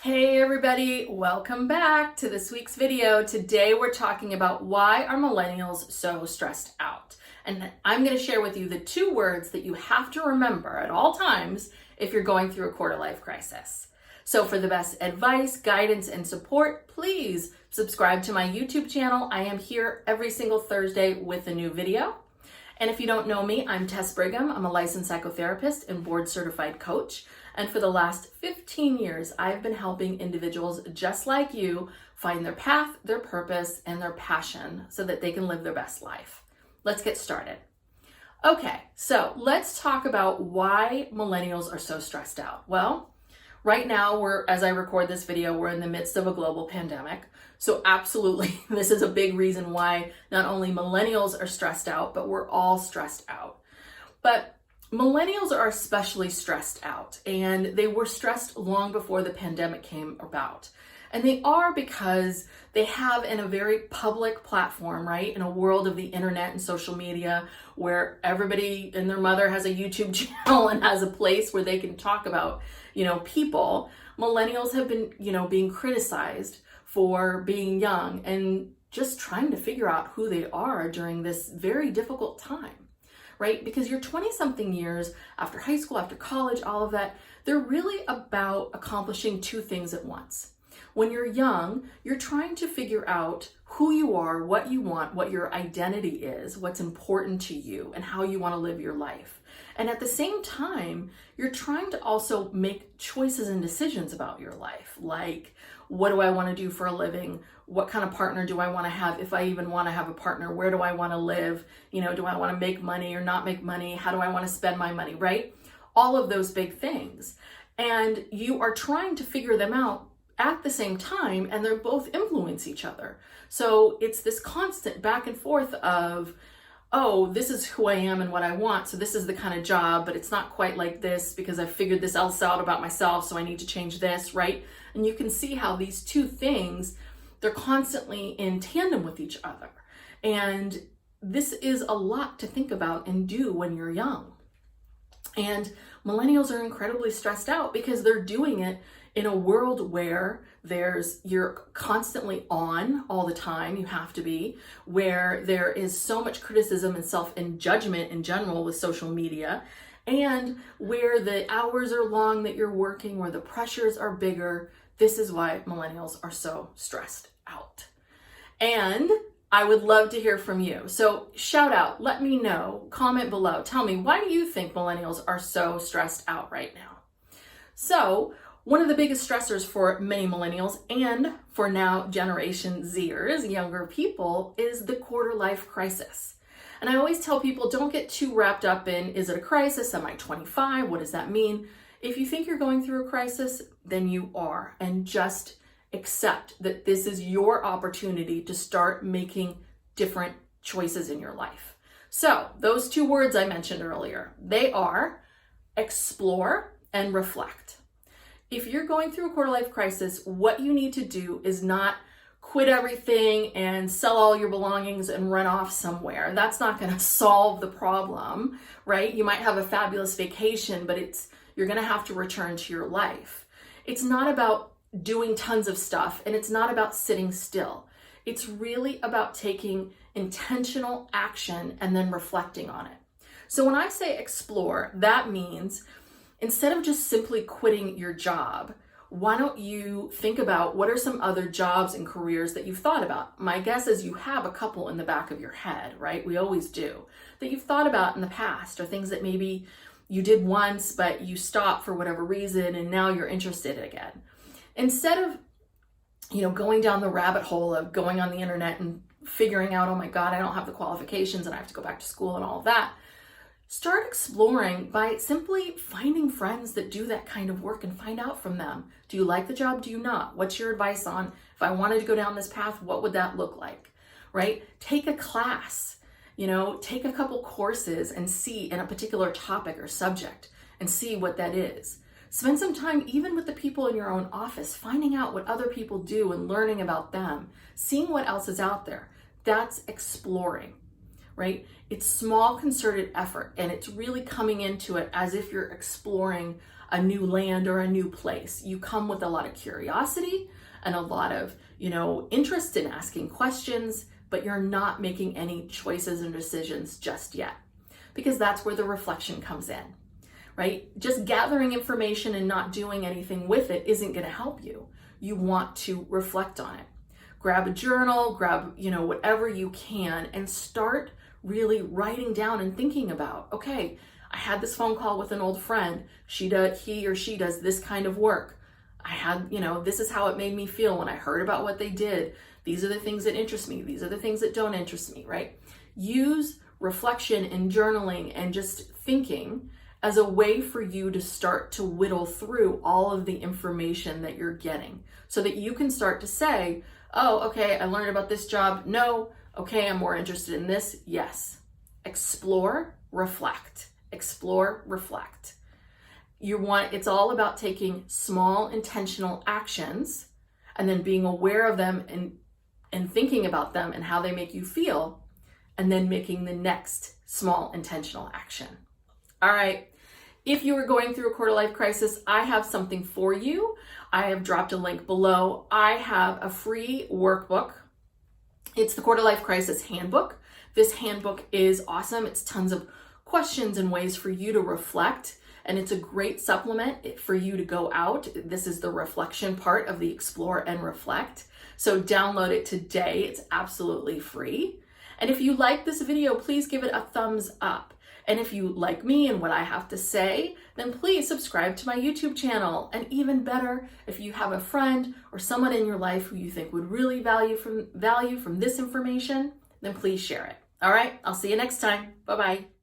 Hey everybody, welcome back to this week's video. Today we're talking about why are millennials so stressed out? And I'm going to share with you the 2 words that you have to remember at all times if you're going through a quarter life crisis. So for the best advice, guidance, and support, please subscribe to my YouTube channel. I am here every single Thursday with a new video. And if you don't know me, I'm Tess Brigham. I'm a licensed psychotherapist and board certified coach. And for the last 15 years, I've been helping individuals just like you find their path, their purpose, and their passion so that they can live their best life. Let's get started. Okay, so let's talk about why millennials are so stressed out. Well, right now, as I record this video, we're in the midst of a global pandemic. So absolutely, this is a big reason why not only millennials are stressed out, but we're all stressed out. But millennials are especially stressed out, and they were stressed long before the pandemic came about. And they are because they have in a very public platform, right? In a world of the internet and social media where everybody and their mother has a YouTube channel and has a place where they can talk about, people. Millennials have been, being criticized for being young and just trying to figure out who they are during this very difficult time, right? Because you're 20-something years after high school, after college, all of that, they're really about accomplishing 2 things at once. When you're young, you're trying to figure out who you are, what you want, what your identity is, what's important to you, and how you want to live your life. And at the same time, you're trying to also make choices and decisions about your life, like what do I want to do for a living? What kind of partner do I want to have? If I even want to have a partner, where do I want to live? Do I want to make money or not make money? How do I want to spend my money, right? All of those big things. And you are trying to figure them out at the same time, and they're both influence each other. So it's this constant back and forth of, oh, this is who I am and what I want. So this is the kind of job, but it's not quite like this because I figured this else out about myself. So I need to change this, right? And you can see how these 2 things, they're constantly in tandem with each other. And this is a lot to think about and do when you're young. And millennials are incredibly stressed out because they're doing it in a world where you're constantly on all the time, you have to be, where there is so much criticism and and judgment in general with social media, and where the hours are long that you're working, where the pressures are bigger. This is why millennials are so stressed out. And I would love to hear from you. So shout out, let me know, comment below, tell me, why do you think millennials are so stressed out right now? So one of the biggest stressors for many millennials and for now Generation Zers, younger people, is the quarter life crisis. And I always tell people, don't get too wrapped up in, is it a crisis? Am I 25? What does that mean? If you think you're going through a crisis, then you are. And just accept that this is your opportunity to start making different choices in your life. So those 2 words I mentioned earlier, they are explore and reflect. If you're going through a quarter life crisis, what you need to do is not quit everything and sell all your belongings and run off somewhere. That's not going to solve the problem, right? You might have a fabulous vacation, but you're going to have to return to your life. It's not about doing tons of stuff, and it's not about sitting still. It's really about taking intentional action and then reflecting on it. So when I say explore, that means instead of just simply quitting your job, why don't you think about what are some other jobs and careers that you've thought about? My guess is you have a couple in the back of your head, right? We always do, that you've thought about in the past, or things that maybe you did once, but you stopped for whatever reason, and now you're interested again. Instead of, going down the rabbit hole of going on the internet and figuring out, oh my God, I don't have the qualifications and I have to go back to school and all of that, start exploring by simply finding friends that do that kind of work and find out from them. Do you like the job? Do you not? What's your advice on, if I wanted to go down this path, what would that look like, right? Take a class, take a couple courses and see in a particular topic or subject and see what that is. Spend some time even with the people in your own office, finding out what other people do and learning about them, seeing what else is out there. That's exploring, right? It's small concerted effort, and it's really coming into it as if you're exploring a new land or a new place. You come with a lot of curiosity and a lot of, interest in asking questions, but you're not making any choices and decisions just yet, because that's where the reflection comes in, right? Just gathering information and not doing anything with it isn't going to help you. You want to reflect on it. Grab a journal, grab, whatever you can, and start really writing down and thinking about, okay, I had this phone call with an old friend. He or she does this kind of work. I had, this is how it made me feel when I heard about what they did. These are the things that interest me. These are the things that don't interest me, right? Use reflection and journaling and just thinking as a way for you to start to whittle through all of the information that you're getting so that you can start to say, oh, okay, I learned about this job. No. Okay, I'm more interested in this. Yes. Explore, reflect. Explore, reflect. It's all about taking small intentional actions and then being aware of them and thinking about them and how they make you feel, and then making the next small intentional action. All right. If you are going through a quarter life crisis, I have something for you. I have dropped a link below. I have a free workbook. It's the Quarter Life Crisis Handbook. This handbook is awesome. It's tons of questions and ways for you to reflect, and it's a great supplement for you to go out. This is the reflection part of the explore and reflect. So download it today. It's absolutely free. And if you like this video, please give it a thumbs up. And if you like me and what I have to say, then please subscribe to my YouTube channel. And even better, if you have a friend or someone in your life who you think would really value from this information, then please share it. All right, I'll see you next time. Bye-bye.